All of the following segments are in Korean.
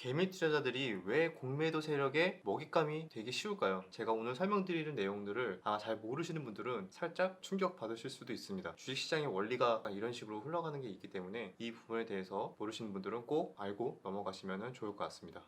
개미 투자자들이 왜 공매도 세력에 먹잇감이 되기 쉬울까요? 제가 오늘 설명드리는 내용들을 아마 잘 모르시는 분들은 살짝 충격 받으실 수도 있습니다. 주식시장의 원리가 이런 식으로 흘러가는 게 있기 때문에 이 부분에 대해서 모르시는 분들은 꼭 알고 넘어가시면 좋을 것 같습니다.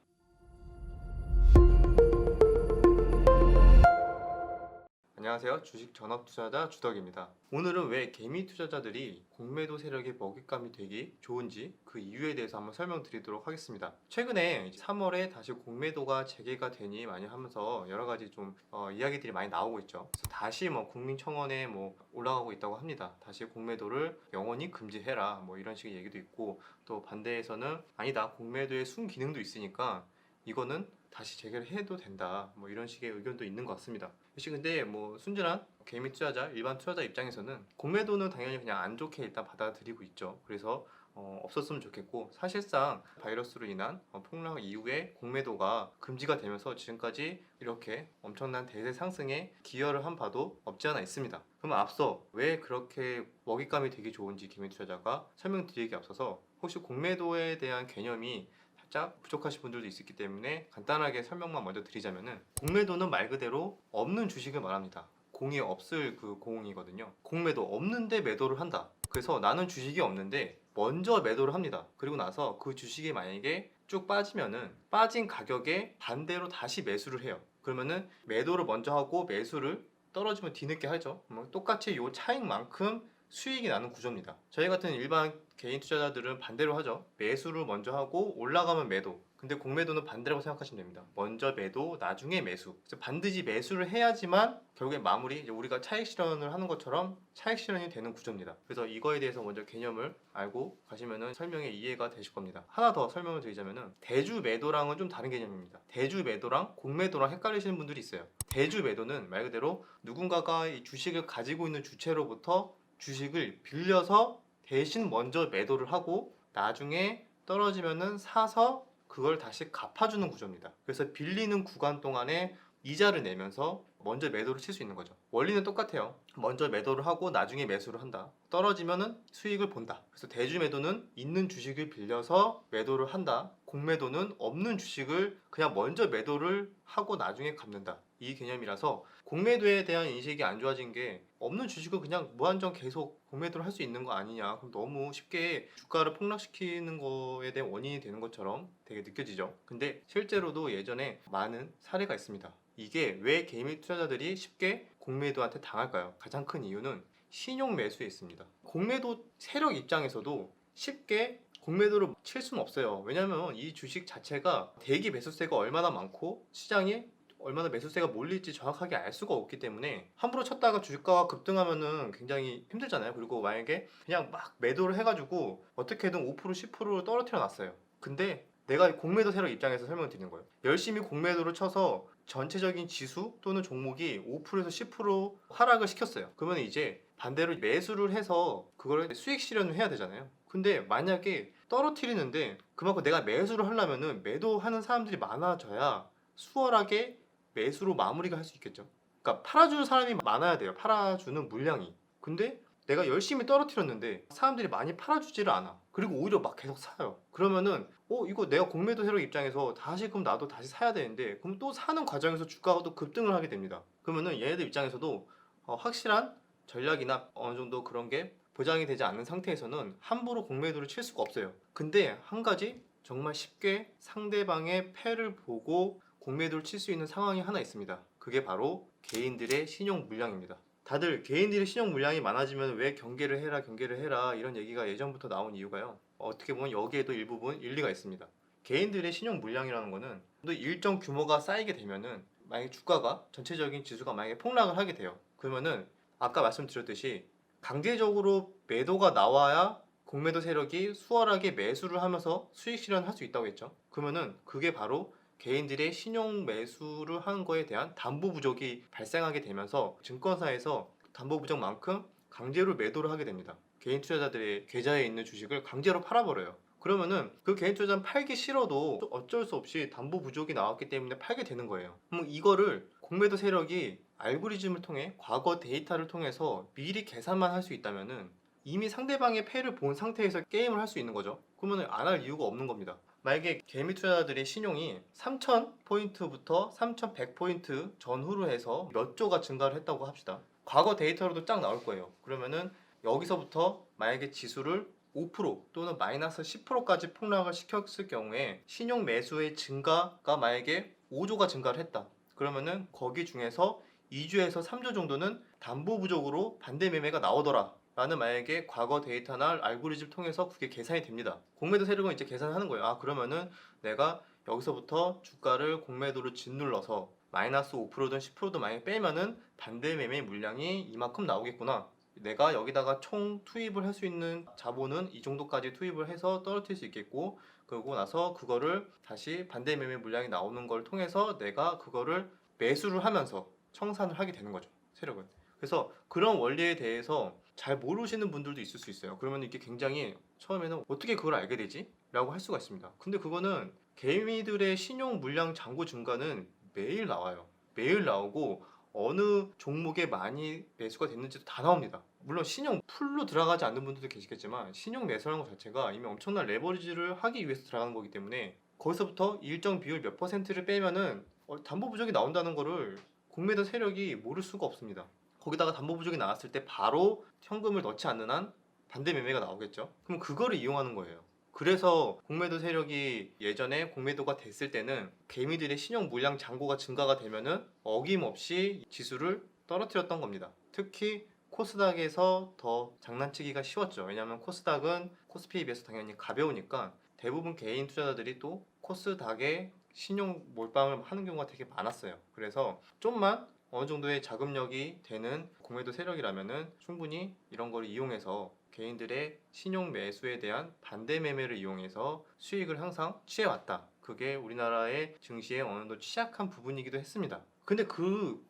안녕하세요. 주식 전업 투자자 주덕입니다. 오늘은 왜 개미 투자자들이 공매도 세력의 먹잇감이 되기 좋은지 그 이유에 대해서 한번 설명드리도록 하겠습니다. 최근에 3월에 다시 공매도가 재개가 되니 많이 하면서 여러 가지 좀 이야기들이 많이 나오고 있죠. 그래서 다시 국민청원에 올라가고 있다고 합니다. 다시 공매도를 영원히 금지해라 이런 식의 얘기도 있고, 또 반대에서는 아니다, 공매도의 순기능도 있으니까 이거는 다시 재개를 해도 된다, 이런 식의 의견도 있는 것 같습니다. 역시 근데 순전한 개미 투자자, 일반 투자자 입장에서는 공매도는 당연히 그냥 안 좋게 일단 받아들이고 있죠. 그래서 없었으면 좋겠고, 사실상 바이러스로 인한 폭락 이후에 공매도가 금지가 되면서 지금까지 이렇게 엄청난 대세 상승에 기여를 한 바도 없지 않아 있습니다. 그럼 앞서 왜 그렇게 먹잇감이 되기 좋은지 개미 투자자가 설명드리기 앞서서, 혹시 공매도에 대한 개념이 살짝 부족하신 분들도 있기 때문에 간단하게 설명만 먼저 드리자면은, 공매도는 말 그대로 없는 주식을 말합니다. 공이 없을 그 공이거든요. 공매도 없는데 매도를 한다. 그래서 나는 주식이 없는데 먼저 매도를 합니다. 그리고 나서 그 주식이 만약에 쭉 빠지면은 빠진 가격에 반대로 다시 매수를 해요. 그러면은 매도를 먼저 하고 매수를 떨어지면 뒤늦게 하죠. 똑같이 이 차익만큼 수익이 나는 구조입니다. 저희 같은 일반 개인 투자자들은 반대로 하죠. 매수를 먼저 하고 올라가면 매도. 근데 공매도는 반대라고 생각하시면 됩니다. 먼저 매도, 나중에 매수. 그래서 반드시 매수를 해야지만 결국에 마무리, 이제 우리가 차익 실현을 하는 것처럼 차익 실현이 되는 구조입니다. 그래서 이거에 대해서 먼저 개념을 알고 가시면은 설명이 이해가 되실 겁니다. 하나 더 설명을 드리자면은, 대주 매도랑은 좀 다른 개념입니다. 대주 매도랑 공매도랑 헷갈리시는 분들이 있어요. 대주 매도는 말 그대로 누군가가 이 주식을 가지고 있는 주체로부터 주식을 빌려서 대신 먼저 매도를 하고 나중에 떨어지면은 사서 그걸 다시 갚아주는 구조입니다. 그래서 빌리는 구간 동안에 이자를 내면서 먼저 매도를 칠 수 있는 거죠. 원리는 똑같아요. 먼저 매도를 하고 나중에 매수를 한다. 떨어지면은 수익을 본다. 그래서 대주 매도는 있는 주식을 빌려서 매도를 한다. 공매도는 없는 주식을 그냥 먼저 매도를 하고 나중에 갚는다. 이 개념이라서 공매도에 대한 인식이 안 좋아진 게, 없는 주식을 그냥 무한정 계속 공매도를 할 수 있는 거 아니냐, 그럼 너무 쉽게 주가를 폭락시키는 거에 대한 원인이 되는 것처럼 되게 느껴지죠. 근데 실제로도 예전에 많은 사례가 있습니다. 이게 왜 개미 투자자들이 쉽게 공매도한테 당할까요? 가장 큰 이유는 신용 매수에 있습니다. 공매도 세력 입장에서도 쉽게 공매도를 칠 수는 없어요. 왜냐면 이 주식 자체가 대기 매수세가 얼마나 많고 시장에 얼마나 매수세가 몰릴지 정확하게 알 수가 없기 때문에 함부로 쳤다가 주가가 급등하면은 굉장히 힘들잖아요. 그리고 만약에 그냥 막 매도를 해가지고 어떻게든 5% 10% 떨어뜨려 놨어요. 근데 내가 공매도 세력 입장에서 설명을 드리는 거예요. 열심히 공매도를 쳐서 전체적인 지수 또는 종목이 5%에서 10% 하락을 시켰어요. 그러면 이제 반대로 매수를 해서 그걸 수익 실현을 해야 되잖아요. 근데 만약에 떨어뜨리는데 그만큼 내가 매수를 하려면은 매도하는 사람들이 많아져야 수월하게 매수로 마무리가 할 수 있겠죠. 그러니까 팔아주는 사람이 많아야 돼요. 팔아주는 물량이. 근데 내가 열심히 떨어뜨렸는데 사람들이 많이 팔아주지를 않아. 그리고 오히려 막 계속 사요. 그러면은 이거 내가 공매도 세력 입장에서 다시, 그럼 나도 다시 사야 되는데, 그럼 또 사는 과정에서 주가가 또 급등을 하게 됩니다. 그러면은 얘네들 입장에서도 확실한 전략이나 어느 정도 그런 게 보장이 되지 않는 상태에서는 함부로 공매도를 칠 수가 없어요. 근데 한 가지 정말 쉽게 상대방의 패를 보고 공매도를 칠 수 있는 상황이 하나 있습니다. 그게 바로 개인들의 신용 물량입니다. 다들 개인들의 신용 물량이 많아지면 왜 경계를 해라 이런 얘기가 예전부터 나온 이유가요, 어떻게 보면 여기에도 일부분 일리가 있습니다. 개인들의 신용 물량이라는 거는 또 일정 규모가 쌓이게 되면은, 만약에 주가가 전체적인 지수가 만약에 폭락을 하게 돼요. 그러면은 아까 말씀드렸듯이 강제적으로 매도가 나와야 공매도 세력이 수월하게 매수를 하면서 수익 실현을 할 수 있다고 했죠. 그러면은 그게 바로 개인들의 신용 매수를 한 거에 대한 담보 부족이 발생하게 되면서 증권사에서 담보 부족만큼 강제로 매도를 하게 됩니다. 개인 투자자들의 계좌에 있는 주식을 강제로 팔아버려요. 그러면은 그 개인 투자자는 팔기 싫어도 어쩔 수 없이 담보 부족이 나왔기 때문에 팔게 되는 거예요. 그럼 이거를 공매도 세력이 알고리즘을 통해, 과거 데이터를 통해서 미리 계산만 할 수 있다면은 이미 상대방의 패를 본 상태에서 게임을 할 수 있는 거죠. 그러면 안 할 이유가 없는 겁니다. 만약에 개미 투자자들의 신용이 3,000포인트부터 3,100포인트 전후로 해서 몇 조가 증가를 했다고 합시다. 과거 데이터로도 쫙 나올 거예요. 그러면은 여기서부터 만약에 지수를 5% 또는 마이너스 10%까지 폭락을 시켰을 경우에 신용 매수의 증가가 만약에 5조가 증가를 했다. 그러면은 거기 중에서 2조에서 3조 정도는 담보 부족으로 반대 매매가 나오더라. 라는 만약에 과거 데이터나 알고리즘 통해서 그게 계산이 됩니다. 공매도 세력은 이제 계산하는 거예요. 아, 그러면은 내가 여기서부터 주가를 공매도로 짓눌러서 마이너스 5%든 10%든 만약에 빼면은 반대 매매 물량이 이만큼 나오겠구나. 내가 여기다가 총 투입을 할 수 있는 자본은 이 정도까지 투입을 해서 떨어뜨릴 수 있겠고, 그러고 나서 그거를 다시 반대 매매 물량이 나오는 걸 통해서 내가 그거를 매수를 하면서 청산을 하게 되는 거죠, 세력은. 그래서 그런 원리에 대해서 잘 모르시는 분들도 있을 수 있어요. 그러면 이게 굉장히 처음에는 어떻게 그걸 알게 되지? 라고 할 수가 있습니다. 근데 그거는 개미들의 신용 물량 잔고 증가는 매일 나와요. 매일 나오고 어느 종목에 많이 매수가 됐는지도 다 나옵니다. 물론 신용 풀로 들어가지 않는 분들도 계시겠지만 신용 매수라는 것 자체가 이미 엄청난 레버리지를 하기 위해서 들어가는 거기 때문에 거기서부터 일정 비율 몇 퍼센트를 빼면은 담보 부족이 나온다는 거를 공매도 세력이 모를 수가 없습니다. 거기다가 담보 부족이 나왔을 때 바로 현금을 넣지 않는 한 반대 매매가 나오겠죠. 그럼 그거를 이용하는 거예요. 그래서 공매도 세력이 예전에 공매도가 됐을 때는 개미들의 신용 물량 잔고가 증가가 되면은 어김없이 지수를 떨어뜨렸던 겁니다. 특히 코스닥에서 더 장난치기가 쉬웠죠. 왜냐하면 코스닥은 코스피에 비해서 당연히 가벼우니까 대부분 개인 투자자들이 또 코스닥에 신용 몰빵을 하는 경우가 되게 많았어요. 그래서 좀만 어느 정도의 자금력이 되는 공매도 세력이라면은 충분히 이런 걸 이용해서 개인들의 신용 매수에 대한 반대 매매를 이용해서 수익을 항상 취해왔다. 그게 우리나라의 증시의 어느 정도 취약한 부분이기도 했습니다. 근데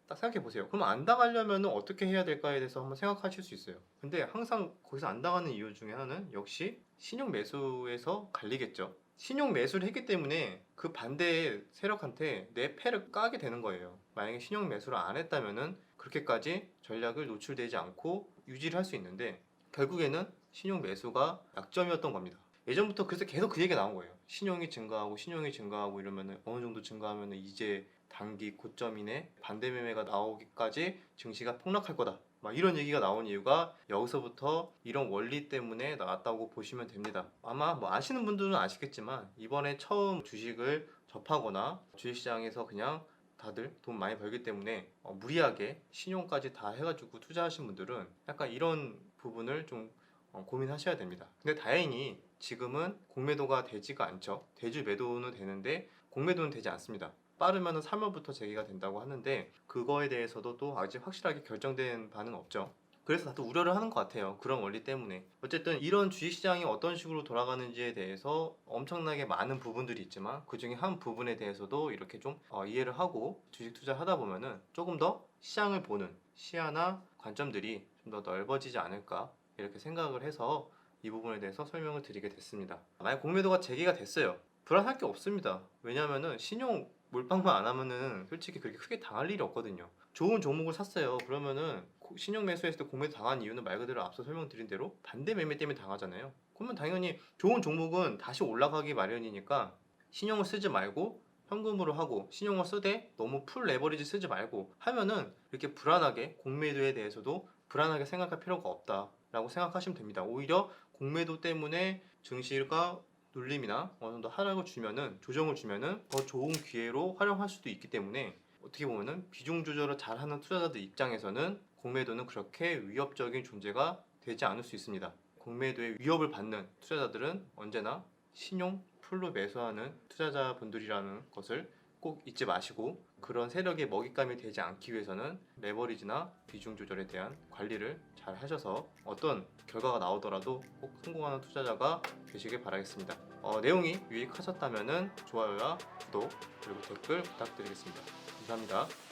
딱 생각해 보세요. 그럼 안 당하려면 어떻게 해야 될까에 대해서 한번 생각하실 수 있어요. 근데 항상 거기서 안 당하는 이유 중에 하나는 역시 신용 매수에서 갈리겠죠. 신용 매수를 했기 때문에 그 반대 세력한테 내 패를 까게 되는 거예요. 만약에 신용 매수를 안 했다면은 그렇게까지 전략을 노출되지 않고 유지를 할 수 있는데 결국에는 신용 매수가 약점이었던 겁니다. 예전부터 그래서 계속 그 얘기가 나온 거예요. 신용이 증가하고 이러면은 어느 정도 증가하면은 이제 단기 고점이네, 반대 매매가 나오기까지 증시가 폭락할 거다. 막 이런 얘기가 나온 이유가 여기서부터 이런 원리 때문에 나왔다고 보시면 됩니다. 아마 뭐 아시는 분들은 아시겠지만 이번에 처음 주식을 접하거나 주식시장에서 그냥 다들 돈 많이 벌기 때문에 무리하게 신용까지 다 해가지고 투자하신 분들은 약간 이런 부분을 좀 고민하셔야 됩니다. 근데 다행히 지금은 공매도가 되지가 않죠. 대주 매도는 되는데 공매도는 되지 않습니다. 빠르면 3월부터 재개가 된다고 하는데 그거에 대해서도 또 아직 확실하게 결정된 바는 없죠. 그래서 다들 우려를 하는 것 같아요. 그런 원리 때문에. 어쨌든 이런 주식시장이 어떤 식으로 돌아가는지에 대해서 엄청나게 많은 부분들이 있지만 그 중에 한 부분에 대해서도 이렇게 좀 이해를 하고 주식 투자를 하다 보면은 조금 더 시장을 보는 시야나 관점들이 좀 더 넓어지지 않을까 이렇게 생각을 해서 이 부분에 대해서 설명을 드리게 됐습니다. 만약 공매도가 재개가 됐어요. 불안할 게 없습니다. 왜냐하면은 신용 몰빵만 안 하면은 솔직히 그렇게 크게 당할 일이 없거든요. 좋은 종목을 샀어요. 그러면은 신용 매수했을 때 공매도 당한 이유는 말 그대로 앞서 설명드린 대로 반대 매매 때문에 당하잖아요. 그러면 당연히 좋은 종목은 다시 올라가기 마련이니까 신용을 쓰지 말고 현금으로 하고 신용을 쓰되 너무 풀 레버리지 쓰지 말고 하면은 이렇게 불안하게 공매도에 대해서도 불안하게 생각할 필요가 없다라고 생각하시면 됩니다. 오히려 공매도 때문에 증시가 눌림이나 어느 정도 하락을 주면은 조정을 주면은 더 좋은 기회로 활용할 수도 있기 때문에 어떻게 보면은 비중 조절을 잘하는 투자자들 입장에서는 공매도는 그렇게 위협적인 존재가 되지 않을 수 있습니다. 공매도의 위협을 받는 투자자들은 언제나 신용 풀로 매수하는 투자자분들이라는 것을 꼭 잊지 마시고 그런 세력의 먹잇감이 되지 않기 위해서는 레버리지나 비중 조절에 대한 관리를 잘 하셔서 어떤 결과가 나오더라도 꼭 성공하는 투자자가 되시길 바라겠습니다. 내용이 유익하셨다면 좋아요와 구독 그리고 댓글 부탁드리겠습니다. 감사합니다.